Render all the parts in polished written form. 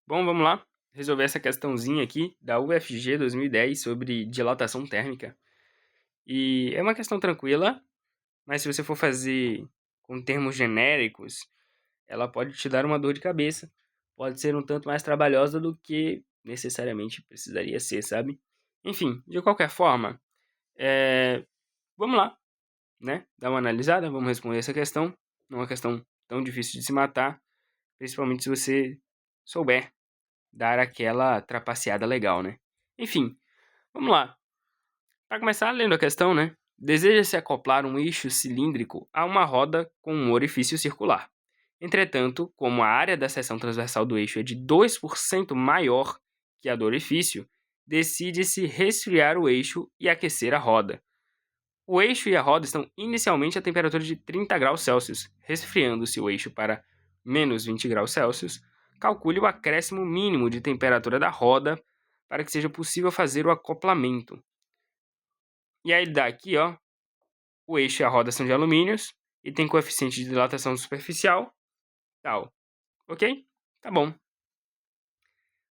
Bom, vamos lá resolver essa questãozinha aqui da UFG 2010 sobre dilatação térmica. E é uma questão tranquila, mas se você for fazer com termos genéricos, ela pode te dar uma dor de cabeça. Pode ser um tanto mais trabalhosa do que necessariamente precisaria ser, sabe? Enfim, de qualquer forma, vamos lá, né? Dar uma analisada, vamos responder essa questão. Não é uma questão tão difícil de se matar, principalmente se você souber dar aquela trapaceada legal, né? Enfim, vamos lá. Para começar, lendo a questão, né? Deseja-se acoplar um eixo cilíndrico a uma roda com um orifício circular. Entretanto, como a área da seção transversal do eixo é de 2% maior que a do orifício, decide-se resfriar o eixo e aquecer a roda. O eixo e a roda estão inicialmente a temperatura de 30 graus Celsius. Resfriando-se o eixo para menos 20 graus Celsius, calcule o acréscimo mínimo de temperatura da roda para que seja possível fazer o acoplamento. E aí ele dá aqui, ó, o eixo e a roda são de alumínios e tem coeficiente de dilatação superficial, tal. Ok? Tá bom.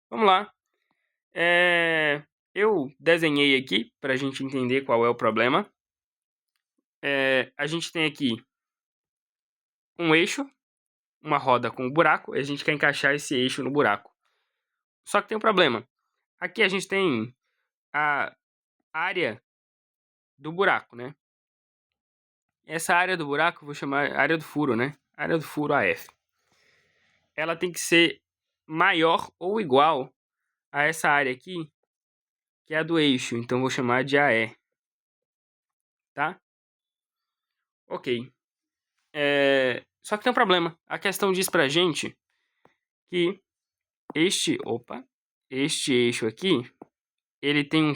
Vamos lá. Eu desenhei aqui para a gente entender qual é o problema. A gente tem aqui um eixo, uma roda com um buraco, e a gente quer encaixar esse eixo no buraco. Só que tem um problema. Aqui a gente tem a área do buraco, né? Essa área do buraco, eu vou chamar área do furo, né? Área do furo AF. Ela tem que ser maior ou igual a essa área aqui, que é a do eixo. Então, vou chamar de AE. Tá? Ok. Só que tem um problema. A questão diz pra gente que este eixo aqui, ele tem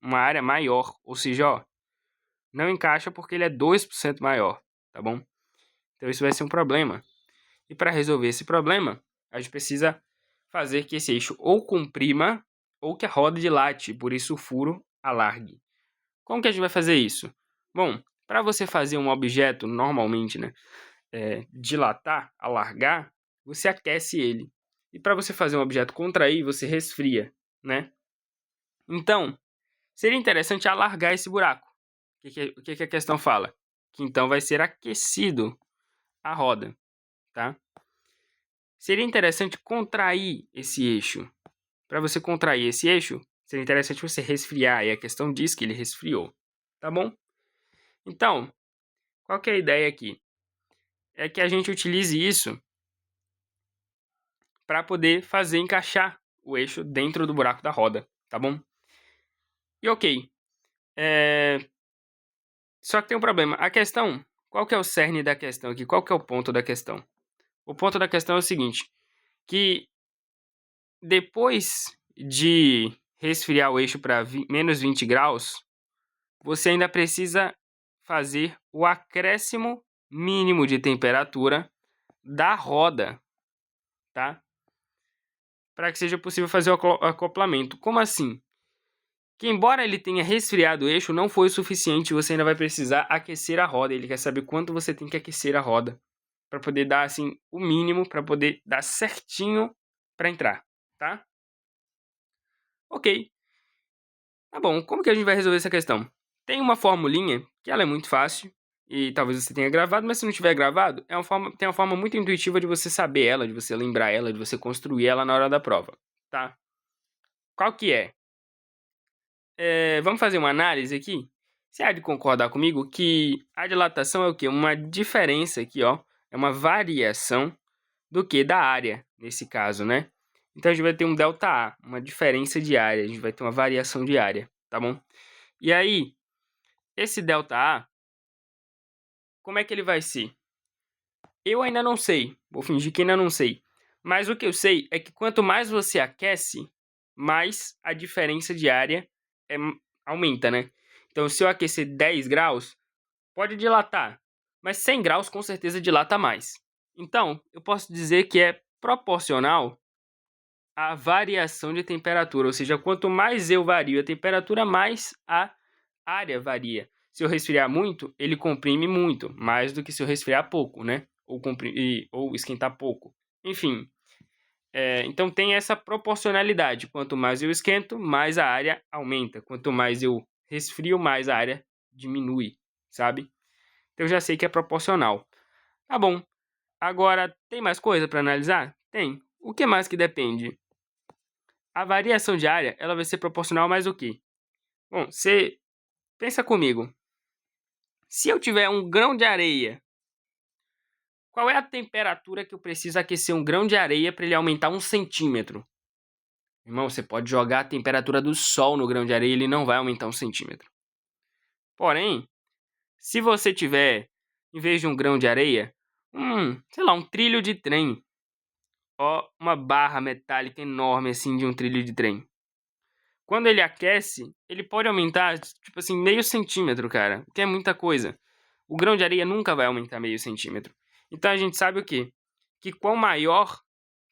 uma área maior. Ou seja, ó, não encaixa porque ele é 2% maior. Tá bom? Então, isso vai ser um problema. E para resolver esse problema, a gente precisa fazer que esse eixo ou comprima ou que a roda dilate, por isso o furo alargue. Como que a gente vai fazer isso? Bom, para você fazer um objeto normalmente, né, dilatar, alargar, você aquece ele. E para você fazer um objeto contrair, você resfria, né? Então, seria interessante alargar esse buraco. O que a questão fala? Que então vai ser aquecido a roda, tá? Seria interessante contrair esse eixo. Para você contrair esse eixo, seria interessante você resfriar, e a questão diz que ele resfriou, tá bom? Então, qual que é a ideia aqui? É que a gente utilize isso para poder fazer encaixar o eixo dentro do buraco da roda, tá bom? E ok, só que tem um problema. A questão, qual que é o cerne da questão aqui? Qual que é o ponto da questão? O ponto da questão é o seguinte, que depois de resfriar o eixo para menos 20 graus, você ainda precisa fazer o acréscimo mínimo de temperatura da roda, tá? Para que seja possível fazer o acoplamento. Como assim? Que embora ele tenha resfriado o eixo, não foi o suficiente, você ainda vai precisar aquecer a roda. Ele quer saber quanto você tem que aquecer a roda para poder dar assim o mínimo, para poder dar certinho para entrar, tá? Ok. Tá bom, como que a gente vai resolver essa questão? Tem uma formulinha que ela é muito fácil e talvez você tenha gravado, mas se não tiver gravado, tem uma forma muito intuitiva de você saber ela, de você lembrar ela, de você construir ela na hora da prova, tá? Qual que é? Vamos fazer uma análise aqui? Você há de concordar comigo que a dilatação é o quê? Uma diferença aqui, ó, é uma variação do que? Da área, nesse caso, né? Então a gente vai ter um ΔA, uma diferença de área, a gente vai ter uma variação de área, tá bom? E aí, esse ΔA, como é que ele vai ser? Eu ainda não sei, vou fingir que ainda não sei. Mas o que eu sei é que quanto mais você aquece, mais a diferença de área aumenta, né? Então, se eu aquecer 10 graus, pode dilatar, mas 100 graus com certeza dilata mais. Então, eu posso dizer que é proporcional à variação de temperatura, ou seja, quanto mais eu vario a temperatura, mais a área varia. Se eu resfriar muito, ele comprime muito, mais do que se eu resfriar pouco, né? Ou esquentar pouco. Enfim, Então tem essa proporcionalidade. Quanto mais eu esquento, mais a área aumenta. Quanto mais eu resfrio, mais a área diminui, sabe? Então eu já sei que é proporcional. Tá bom. Agora, tem mais coisa para analisar? Tem. O que mais que depende? A variação de área, ela vai ser proporcional mais o quê? Bom, você pensa comigo. Se eu tiver um grão de areia, qual é a temperatura que eu preciso aquecer um grão de areia para ele aumentar 1 centímetro? Irmão, você pode jogar a temperatura do sol no grão de areia e ele não vai aumentar 1 centímetro. Porém, se você tiver, em vez de um grão de areia, sei lá, um trilho de trem, ó, uma barra metálica enorme assim de um trilho de trem. Quando ele aquece, ele pode aumentar, tipo assim, meio centímetro, cara, que é muita coisa. O grão de areia nunca vai aumentar meio centímetro. Então a gente sabe o quê? Que quanto maior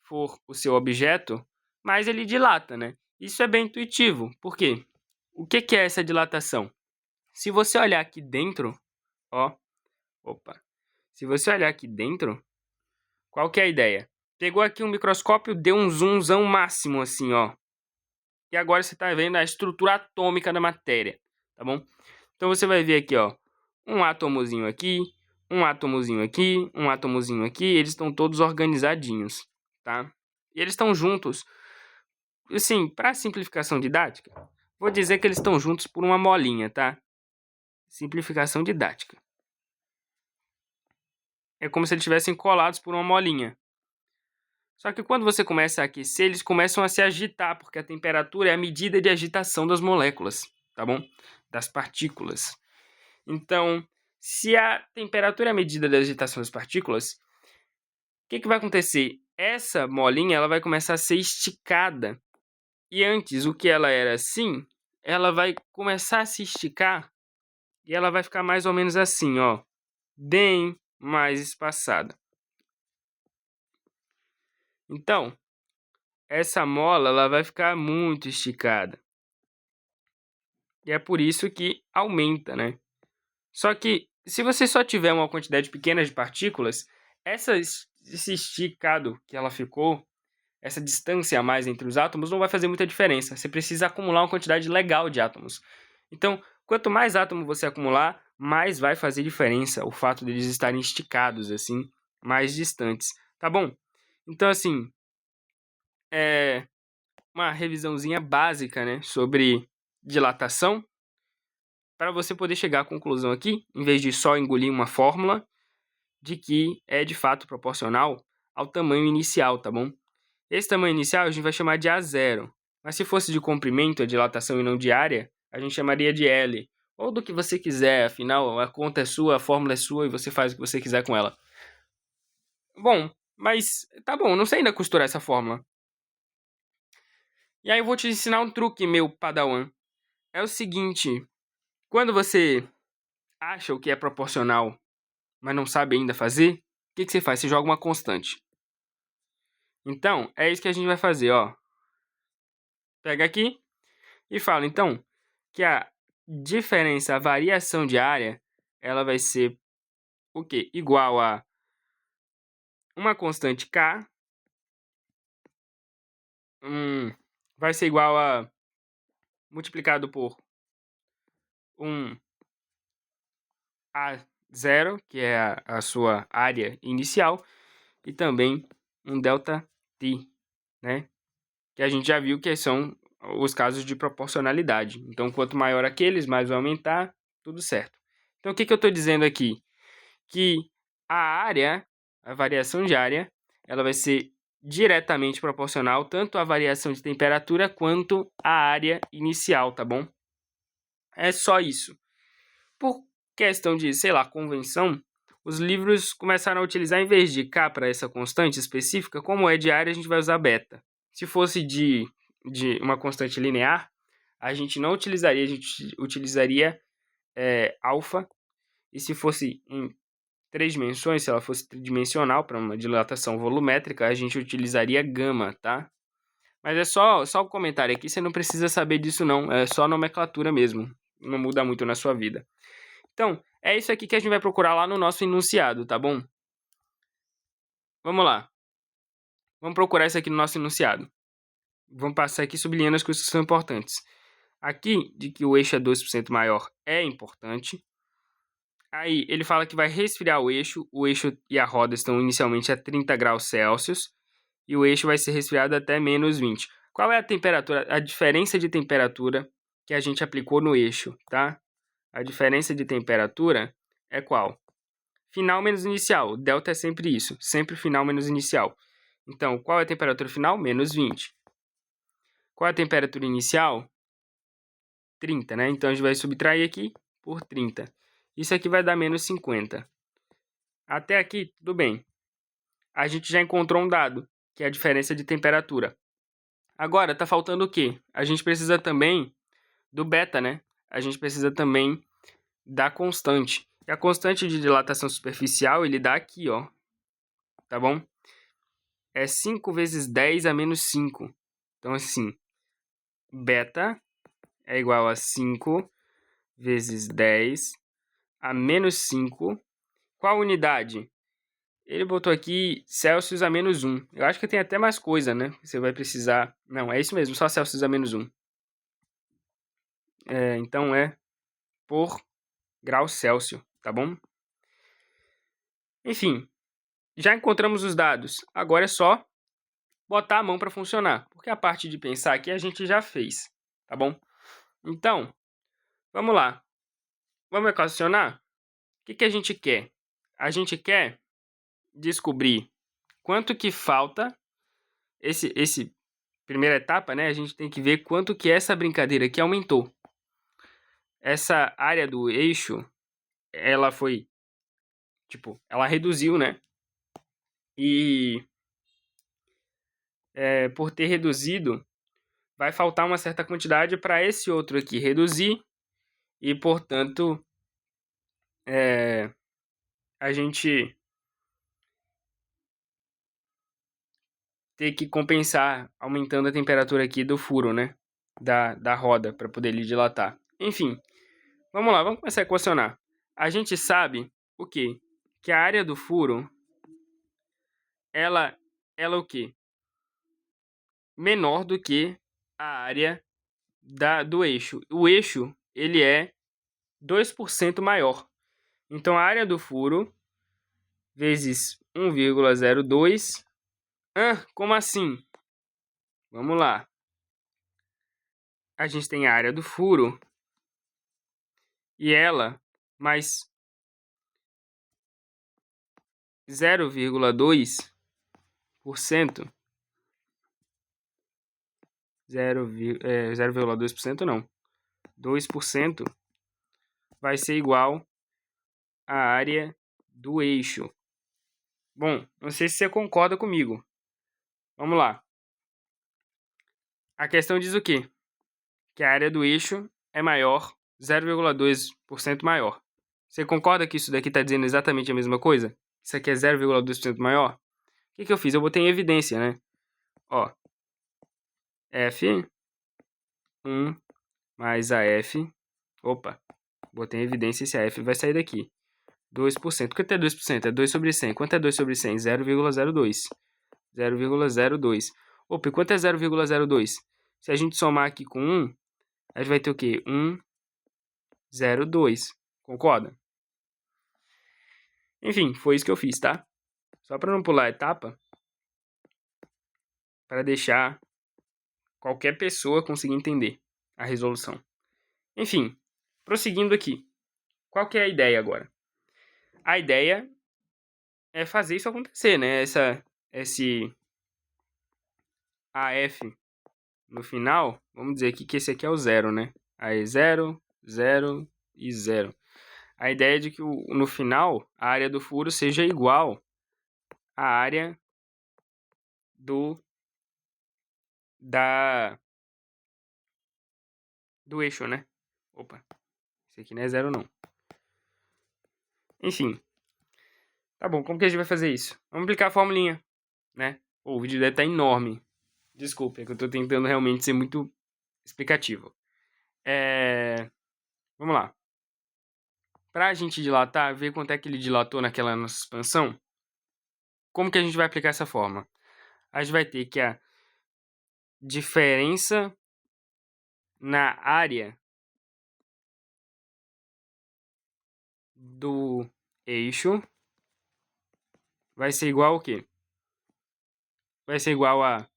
for o seu objeto, mais ele dilata, né? Isso é bem intuitivo. Por quê? O que é essa dilatação? Se você olhar aqui dentro, ó, se você olhar aqui dentro, qual que é a ideia? Pegou aqui um microscópio, deu um zoomzão máximo assim, ó. E agora você está vendo a estrutura atômica da matéria, tá bom? Então você vai ver aqui, ó, um átomozinho aqui, um átomozinho aqui, um átomozinho aqui, eles estão todos organizadinhos, tá? E eles estão juntos, assim, para simplificação didática, vou dizer que eles estão juntos por uma molinha, tá? Simplificação didática. É como se eles estivessem colados por uma molinha. Só que quando você começa a aquecer, eles começam a se agitar, porque a temperatura é a medida de agitação das moléculas, tá bom? Das partículas. Então, se a temperatura é a medida da agitação das partículas, o que vai acontecer? Essa molinha ela vai começar a ser esticada. E antes, o que ela era assim, ela vai começar a se esticar e ela vai ficar mais ou menos assim, ó, bem mais espaçada. Então, essa mola ela vai ficar muito esticada. E é por isso que aumenta, né? Só que se você só tiver uma quantidade pequena de partículas, esse esticado que ela ficou, essa distância a mais entre os átomos não vai fazer muita diferença. Você precisa acumular uma quantidade legal de átomos. Então, quanto mais átomo você acumular, mais vai fazer diferença o fato deles estarem esticados, assim, mais distantes. Tá bom? Então, assim, é uma revisãozinha básica, né, sobre dilatação, para você poder chegar à conclusão aqui, em vez de só engolir uma fórmula, de que é de fato proporcional ao tamanho inicial, tá bom? Esse tamanho inicial a gente vai chamar de A0, mas se fosse de comprimento, a dilatação e não de área, a gente chamaria de L, ou do que você quiser, afinal a conta é sua, a fórmula é sua e você faz o que você quiser com ela. Bom, mas tá bom, não sei ainda costurar essa fórmula. E aí eu vou te ensinar um truque, meu padawan. É o seguinte, quando você acha o que é proporcional, mas não sabe ainda fazer, o que você faz? Você joga uma constante. Então, é isso que a gente vai fazer, ó. Pega aqui e fala, então, que a diferença, a variação de área, ela vai ser o quê? Igual a uma constante K, vai ser igual a multiplicado por um A0, que é a sua área inicial, e também um ΔT, né? Que a gente já viu que são os casos de proporcionalidade. Então, quanto maior aqueles, mais vai aumentar, tudo certo. Então, o que eu estou dizendo aqui? Que a área, a variação de área, ela vai ser diretamente proporcional tanto à variação de temperatura quanto à área inicial, tá bom? É só isso. Por questão de, sei lá, convenção, os livros começaram a utilizar, em vez de K para essa constante específica, como é de área, a gente vai usar beta. Se fosse de uma constante linear, a gente não utilizaria, a gente utilizaria alfa. E se fosse em 3 dimensões, se ela fosse tridimensional, para uma dilatação volumétrica, a gente utilizaria gama, tá? Mas é só um comentário aqui, você não precisa saber disso não, é só nomenclatura mesmo, não muda muito na sua vida. Então, é isso aqui que a gente vai procurar lá no nosso enunciado, tá bom? Vamos lá. Vamos procurar isso aqui no nosso enunciado. Vamos passar aqui sublinhando as coisas que são importantes. Aqui, de que o eixo é 2% maior é importante. Aí, ele fala que vai resfriar o eixo e a roda estão inicialmente a 30 graus Celsius, e o eixo vai ser resfriado até menos 20. Qual é a temperatura, a diferença de temperatura que a gente aplicou no eixo, tá? A diferença de temperatura é qual? Final menos inicial. Delta é sempre isso, sempre final menos inicial. Então, qual é a temperatura final? Menos 20. Qual é a temperatura inicial? 30, né? Então, a gente vai subtrair aqui por 30. Isso aqui vai dar menos 50. Até aqui, tudo bem. A gente já encontrou um dado, que é a diferença de temperatura. Agora, tá faltando o quê? A gente precisa também do beta, né? A gente precisa também da constante. E a constante de dilatação superficial, ele dá aqui, ó. Tá bom? É 5 vezes 10 a menos 5. Então, assim, beta é igual a 5 vezes 10 a menos 5. Qual unidade? Ele botou aqui Celsius a menos 1. Eu acho que tem até mais coisa, né? Você vai precisar... Não, é isso mesmo, só Celsius a menos 1. Então é por grau Celsius, tá bom? Enfim, já encontramos os dados. Agora é só botar a mão para funcionar, porque a parte de pensar aqui a gente já fez, tá bom? Então, vamos lá. Vamos equacionar? O que a gente quer? A gente quer descobrir quanto que falta esse primeira etapa, né? A gente tem que ver quanto que essa brincadeira aqui aumentou. Essa área do eixo, ela foi, tipo, ela reduziu, né? E por ter reduzido, vai faltar uma certa quantidade para esse outro aqui reduzir e, portanto, a gente ter que compensar aumentando a temperatura aqui do furo, né? Da roda, para poder ele dilatar. Enfim, vamos lá, vamos começar a equacionar. A gente sabe o quê? Que a área do furo, ela o quê? Menor do que a área do eixo. O eixo, ele é 2% maior. Então, a área do furo vezes 1,02. Como assim? Vamos lá. A gente tem a área do furo e ela mais 0,2%. 0,2% não. 2% vai ser igual à área do eixo. Bom, não sei se você concorda comigo. Vamos lá. A questão diz o quê? Que a área do eixo é maior, 0,2% maior. Você concorda que isso daqui está dizendo exatamente a mesma coisa? Isso aqui é 0,2% maior? O que eu fiz? Eu botei em evidência, né? Ó, F1 mais a F... Opa, botei em evidência esse F vai sair daqui. 2%. Quanto é 2%? É 2 sobre 100. Quanto é 2 sobre 100? 0,02. 0,02. Opa, e quanto é 0,02? Se a gente somar aqui com 1, a gente vai ter o quê? 1,02. Concorda? Enfim, foi isso que eu fiz, tá? Só para não pular a etapa, para deixar qualquer pessoa conseguir entender a resolução. Enfim, prosseguindo aqui. Qual que é a ideia agora? A ideia é fazer isso acontecer, né? Esse AF no final, vamos dizer aqui que esse aqui é o zero, né? Aí 0, 0 e 0. A ideia é de que no final a área do furo seja igual à área do eixo, né? Opa, esse aqui não é 0 não. Enfim, tá bom, como que a gente vai fazer isso? Vamos aplicar a formulinha, né? Pô, o vídeo deve estar enorme. Desculpa, é que eu tô tentando realmente ser muito explicativo. Vamos lá. Para a gente dilatar, ver quanto é que ele dilatou naquela nossa expansão, como que a gente vai aplicar essa forma? a gente vai ter que a diferença na área do eixo vai ser igual ao quê? Vai ser igual a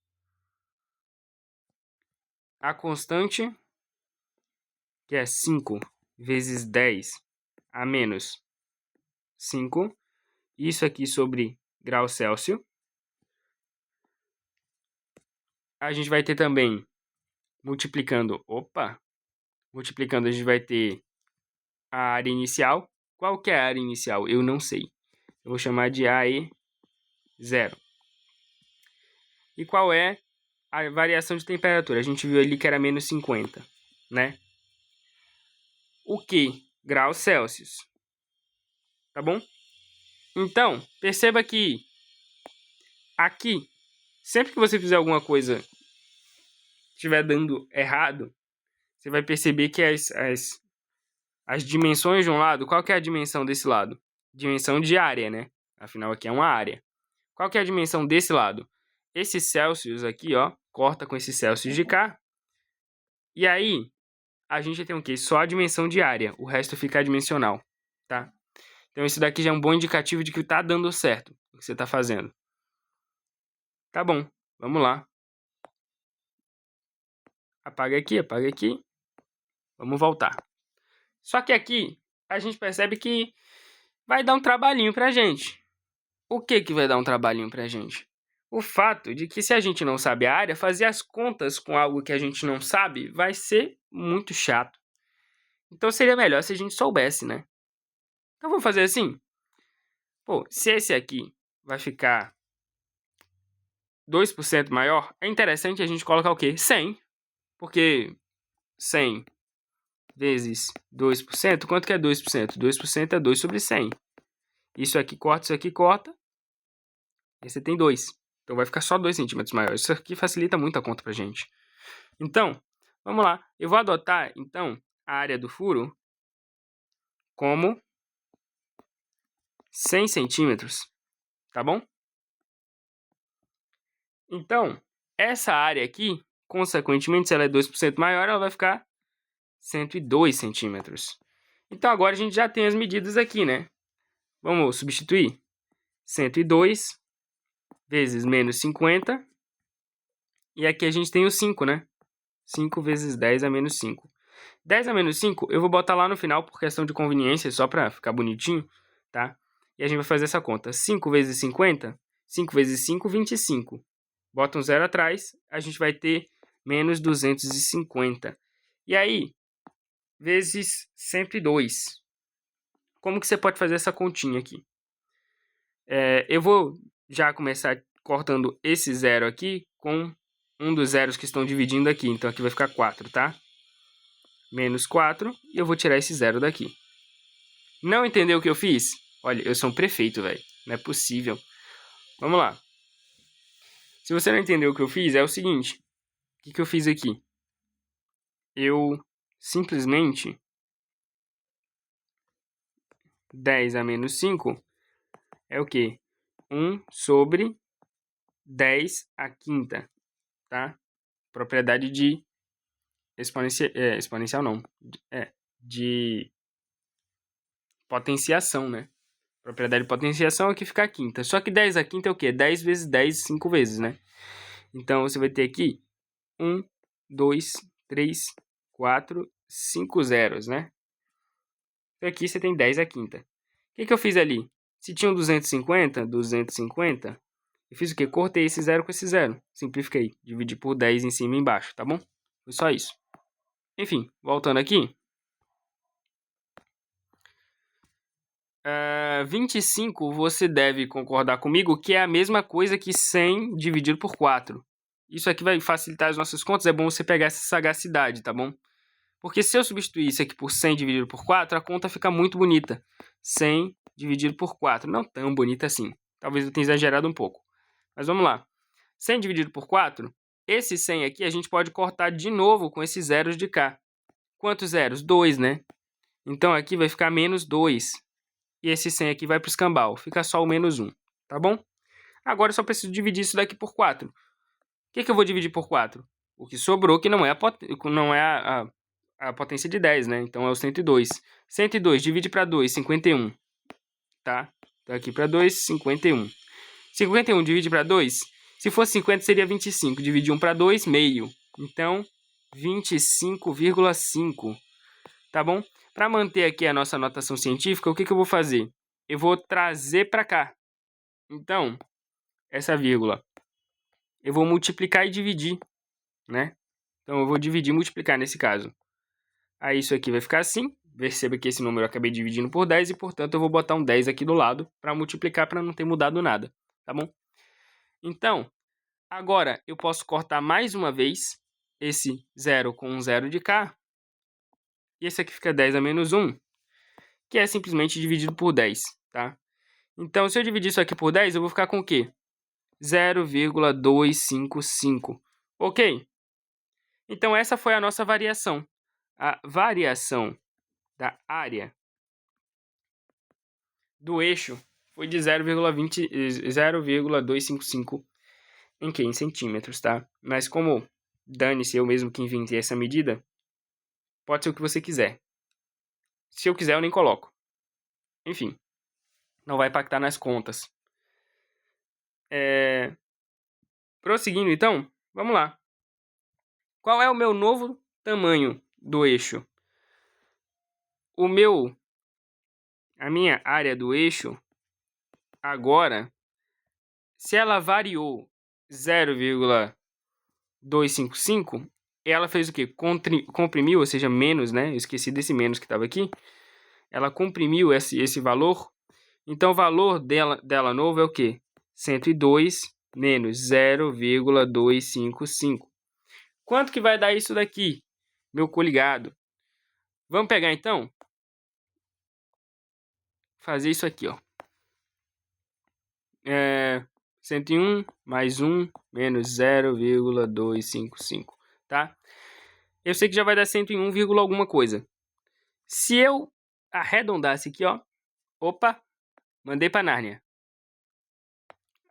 constante, que é 5 vezes 10 a menos 5. Isso aqui sobre grau Celsius. A gente vai ter também, multiplicando, multiplicando, a gente vai ter a área inicial. Qual que é a área inicial? Eu não sei. Eu vou chamar de AE0. E qual é a variação de temperatura? A gente viu ali que era menos 50, né? O que? Graus Celsius. Tá bom? Então, perceba que aqui, sempre que você fizer alguma coisa estiver dando errado, você vai perceber que as dimensões de um lado, qual que é a dimensão desse lado? Dimensão de área, né? Afinal, aqui é uma área. Qual que é a dimensão desse lado? Esse Celsius aqui, ó, corta com esse Celsius de cá. E aí, a gente tem o quê? Só a dimensão de área. O resto fica adimensional, tá? Então, isso daqui já é um bom indicativo de que tá dando certo o que você tá fazendo. Tá bom, vamos lá. Apaga aqui, apaga aqui. Vamos voltar. Só que aqui, a gente percebe que vai dar um trabalhinho pra gente. O que vai dar um trabalhinho pra gente? O fato de que se a gente não sabe a área, fazer as contas com algo que a gente não sabe vai ser muito chato. Então seria melhor se a gente soubesse, né? Então vamos fazer assim. Pô, se esse aqui vai ficar 2% maior, é interessante a gente colocar o quê? 100. Porque 100 vezes 2%, quanto que é 2%? 2% é 2 sobre 100. Isso aqui corta. E você tem 2. Então vai ficar só 2 centímetros maior. Isso aqui facilita muito a conta pra gente. Então, vamos lá. Eu vou adotar, então, a área do furo como 100 centímetros. Tá bom? Então, essa área aqui, consequentemente, se ela é 2% maior, ela vai ficar 102 centímetros. Então, agora a gente já tem as medidas aqui, né? Vamos substituir. 102 vezes menos 50. E aqui a gente tem o 5, né? 5 vezes 10 a menos 5. 10 a menos 5 eu vou botar lá no final por questão de conveniência, só para ficar bonitinho, tá? E a gente vai fazer essa conta. 5 vezes 50, 5 vezes 5, 25. Bota um zero atrás, a gente vai ter menos 250. E aí, vezes 102. Como que você pode fazer essa continha aqui? Eu vou já começar cortando esse zero aqui com um dos zeros que estão dividindo aqui. Então, aqui vai ficar 4, tá? Menos 4, e eu vou tirar esse zero daqui. Não entendeu o que eu fiz? Olha, eu sou um prefeito, velho. Não é possível. Vamos lá. Se você não entendeu o que eu fiz, é o seguinte. O que eu fiz aqui? Eu simplesmente 10 a menos 5 é o quê? 1 sobre 10 a quinta, tá? Propriedade de exponencial não. De potenciação, né? Propriedade de potenciação aqui fica a quinta. Só que 10 a quinta é o quê? 10 vezes 10, 5 vezes, né? Então, você vai ter aqui 1, 2, 3, 4, 5 zeros, né? Então, aqui você tem 10 a quinta. O que eu fiz ali? Se tinha um 250, eu fiz o quê? Cortei esse zero com esse zero. Simplifiquei. Dividi por 10 em cima e embaixo, tá bom? Foi só isso. Enfim, voltando aqui. 25, você deve concordar comigo que é a mesma coisa que 100 dividido por 4. Isso aqui vai facilitar as nossas contas, é bom você pegar essa sagacidade, tá bom? Porque se eu substituir isso aqui por 100 dividido por 4, a conta fica muito bonita. 100 dividido por 4, não tão bonita assim. Talvez eu tenha exagerado um pouco. Mas vamos lá. 100 dividido por 4, esse 100 aqui a gente pode cortar de novo com esses zeros de cá. Quantos zeros? 2, né? Então aqui vai ficar menos 2. E esse 100 aqui vai para o escambau. Fica só o menos 1, tá bom? Agora eu só preciso dividir isso daqui por 4. O que eu vou dividir por 4? O que sobrou, que não é a potência de 10, né? Então é o 102. 102 divide para 2, 51. Tá? Então aqui para 2, 51. 51 divide para 2, se fosse 50 seria 25. Dividir 1 para 2, meio. Então, 25,5. Tá bom? Para manter aqui a nossa notação científica, o que eu vou fazer? Eu vou trazer para cá. Então, essa vírgula, eu vou multiplicar e dividir, né? Então, eu vou dividir e multiplicar nesse caso. Aí, isso aqui vai ficar assim. Perceba que esse número eu acabei dividindo por 10 e, portanto, eu vou botar um 10 aqui do lado para multiplicar, para não ter mudado nada, tá bom? Então, agora eu posso cortar mais uma vez esse 0 com um 0 de cá. E esse aqui fica 10 a menos 1, que é simplesmente dividido por 10, tá? Então, se eu dividir isso aqui por 10, eu vou ficar com o quê? 0,255. Ok? Então, essa foi a nossa variação. A variação da área do eixo foi de 0,255 em centímetros, tá? Mas como dane-se, eu mesmo que inventei essa medida, pode ser o que você quiser. Se eu quiser, eu nem coloco. Enfim, não vai impactar nas contas. Prosseguindo, então, vamos lá. Qual é o meu novo tamanho do eixo? A minha área do eixo, agora, se ela variou 0,255, ela fez o quê? Comprimiu, ou seja, menos, né? Eu esqueci desse menos que estava aqui. Ela comprimiu esse valor. Então, o valor dela novo é o quê? 102 menos 0,255. Quanto que vai dar isso daqui, meu coligado? Vamos pegar, então? Fazer isso aqui, ó. 101 mais 1 menos 0,255, tá? Eu sei que já vai dar 101, alguma coisa. Se eu arredondasse aqui, ó. Opa, mandei para Nárnia.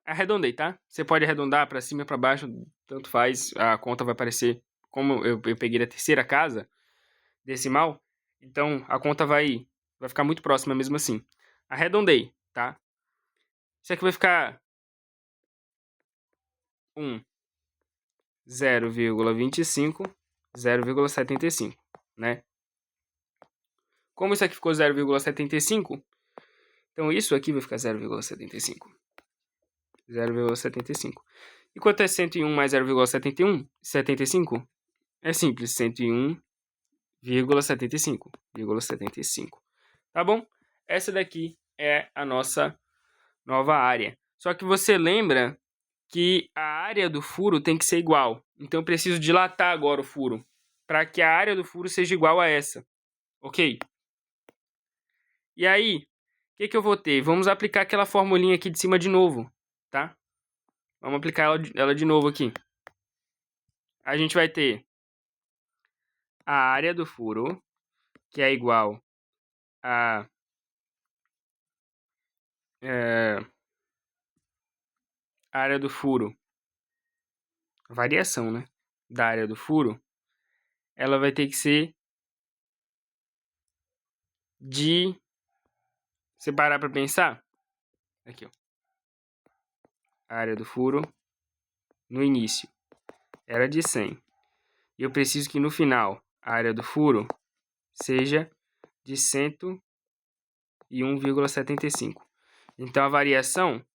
Arredondei, tá? Você pode arredondar para cima, para baixo, tanto faz. A conta vai aparecer, como eu peguei da terceira casa decimal, então a conta vai ficar muito próxima mesmo assim. Arredondei, tá? Isso aqui vai ficar 0,25, 0,75, né? Como isso aqui ficou 0,75, então isso aqui vai ficar 0,75. 0,75. E quanto é 101 mais 0,71? 75? É simples, 101,75. Tá bom? Essa daqui é a nossa nova área. Só que você lembra que a área do furo tem que ser igual. Então eu preciso dilatar agora o furo, para que a área do furo seja igual a essa. Ok? E aí, o que eu vou ter? Vamos aplicar aquela formulinha aqui de cima de novo, tá? Vamos aplicar ela de novo aqui. A gente vai ter a área do furo, que é igual a área do furo, a variação, né, da área do furo, ela vai ter que ser de... Você parar para pensar? Aqui, ó. A área do furo no início era de 100. E eu preciso que no final a área do furo seja de 101,75. Então a variação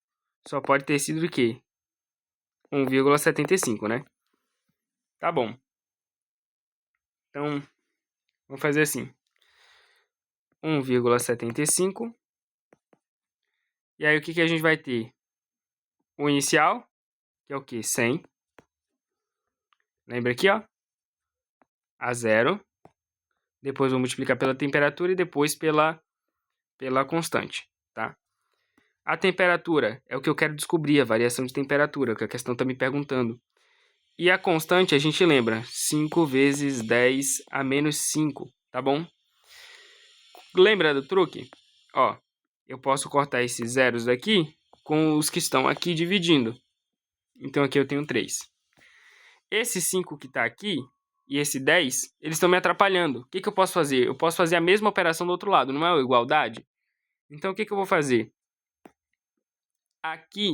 só pode ter sido de quê? 1,75, né? Tá bom. Então, vamos fazer assim. 1,75. E aí, o que a gente vai ter? O inicial, que é o quê? 100. Lembra aqui, ó? A 0. Depois vou multiplicar pela temperatura e depois pela constante, tá? A temperatura é o que eu quero descobrir, a variação de temperatura, que a questão está me perguntando. E a constante, a gente lembra, 5 vezes 10 a menos 5, tá bom? Lembra do truque? Ó, eu posso cortar esses zeros daqui com os que estão aqui dividindo. Então aqui eu tenho 3. Esse 5 que está aqui e esse 10, eles estão me atrapalhando. O que eu posso fazer? Eu posso fazer a mesma operação do outro lado, não é a igualdade? Então o que eu vou fazer? Aqui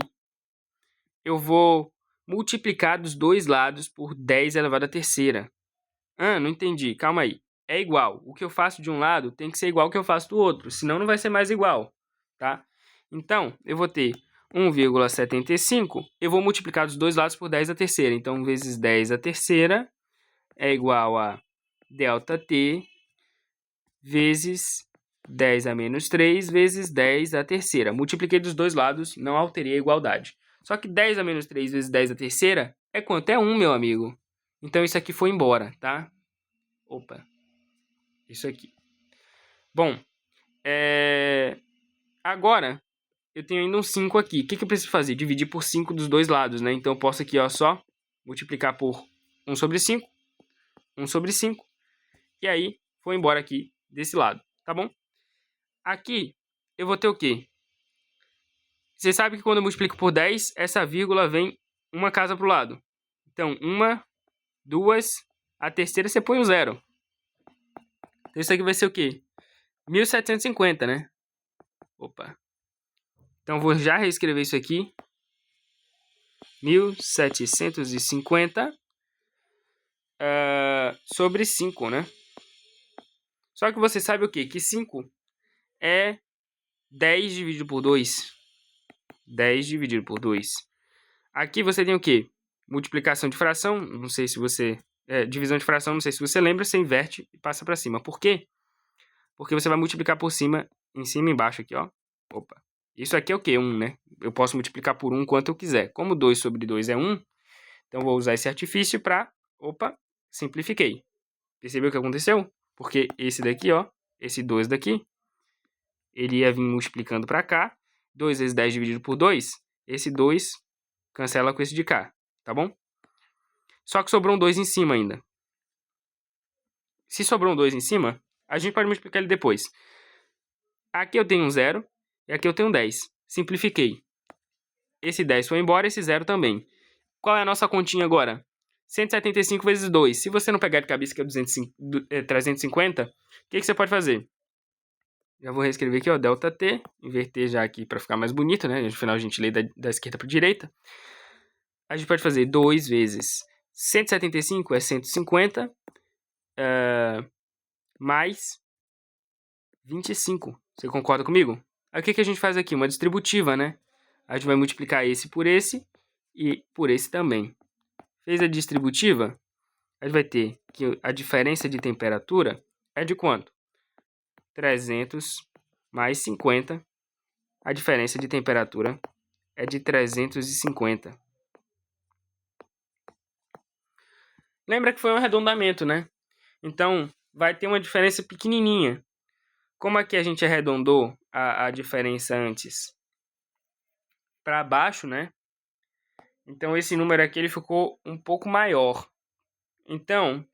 eu vou multiplicar dos dois lados por 10 elevado à terceira. Não entendi. Calma aí. É igual. O que eu faço de um lado tem que ser igual ao que eu faço do outro, senão não vai ser mais igual, tá? Então, eu vou ter 1,75, eu vou multiplicar dos dois lados por 10 à terceira. Então, vezes 10 à terceira é igual a ΔT vezes 10 a menos 3 vezes 10 à terceira. Multipliquei dos dois lados, não alterei a igualdade. Só que 10 a menos 3 vezes 10 à terceira é quanto? É 1, meu amigo. Então, isso aqui foi embora, tá? Opa. Isso aqui. Bom, agora eu tenho ainda um 5 aqui. O que eu preciso fazer? Dividir por 5 dos dois lados, né? Então, eu posso aqui, ó, só multiplicar por 1 sobre 5. 1 sobre 5. E aí, foi embora aqui desse lado, tá bom? Aqui, eu vou ter o quê? Você sabe que quando eu multiplico por 10, essa vírgula vem uma casa pro lado. Então, 1, 2, a terceira você põe o 0. Então, isso aqui vai ser o quê? 1750, né? Opa. Então, vou já reescrever isso aqui. 1750 sobre 5, né? Só que você sabe o quê? Que 5 é 10 dividido por 2. 10 dividido por 2. Aqui você tem o quê? Multiplicação de fração. Não sei se você... divisão de fração, não sei se você lembra. Você inverte e passa para cima. Por quê? Porque você vai multiplicar por cima, em cima e embaixo aqui, ó. Opa. Isso aqui é o quê? 1, né? Eu posso multiplicar por 1 quanto eu quiser. Como 2 sobre 2 é 1, então eu vou usar esse artifício para... Opa, simplifiquei. Percebeu o que aconteceu? Porque esse daqui, ó, esse 2 daqui, ele ia vir multiplicando para cá. 2 vezes 10 dividido por 2, esse 2 cancela com esse de cá, tá bom? Só que sobrou um 2 em cima ainda. Se sobrou um 2 em cima, a gente pode multiplicar ele depois. Aqui eu tenho um 0 e aqui eu tenho um 10. Simplifiquei. Esse 10 foi embora, esse 0 também. Qual é a nossa continha agora? 175 vezes 2. Se você não pegar de cabeça que é 350, o que você pode fazer? Já vou reescrever aqui, ó, ΔT. Inverter já aqui para ficar mais bonito, né? Afinal, a gente lê da esquerda para a direita. A gente pode fazer 2 vezes 175 é 150, mais 25. Você concorda comigo? Aí o que a gente faz aqui? Uma distributiva, né? A gente vai multiplicar esse por esse e por esse também. Fez a distributiva, a gente vai ter que a diferença de temperatura é de quanto? 300 mais 50. A diferença de temperatura é de 350. Lembra que foi um arredondamento, né? Então, vai ter uma diferença pequenininha. Como aqui a gente arredondou a diferença antes para baixo, né? Então, esse número aqui ele ficou um pouco maior. Então,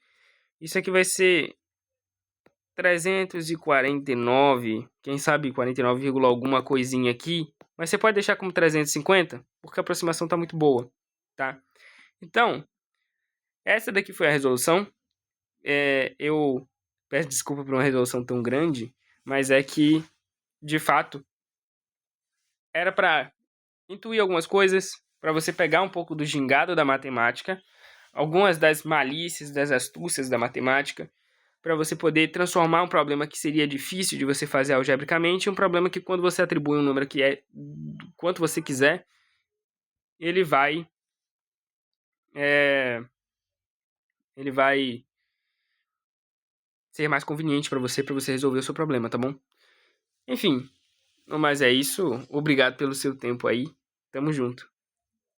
isso aqui vai ser 349, quem sabe 49, alguma coisinha aqui. Mas você pode deixar como 350, porque a aproximação está muito boa, tá? Então, essa daqui foi a resolução. Eu peço desculpa por uma resolução tão grande, mas é que, de fato, era para intuir algumas coisas, para você pegar um pouco do gingado da matemática, algumas das malícias, das astúcias da matemática, para você poder transformar um problema que seria difícil de você fazer algebricamente em um problema que, quando você atribui um número que é quanto você quiser, ele vai ser mais conveniente para você resolver o seu problema, tá bom? Enfim, mas é isso. Obrigado pelo seu tempo aí. Tamo junto.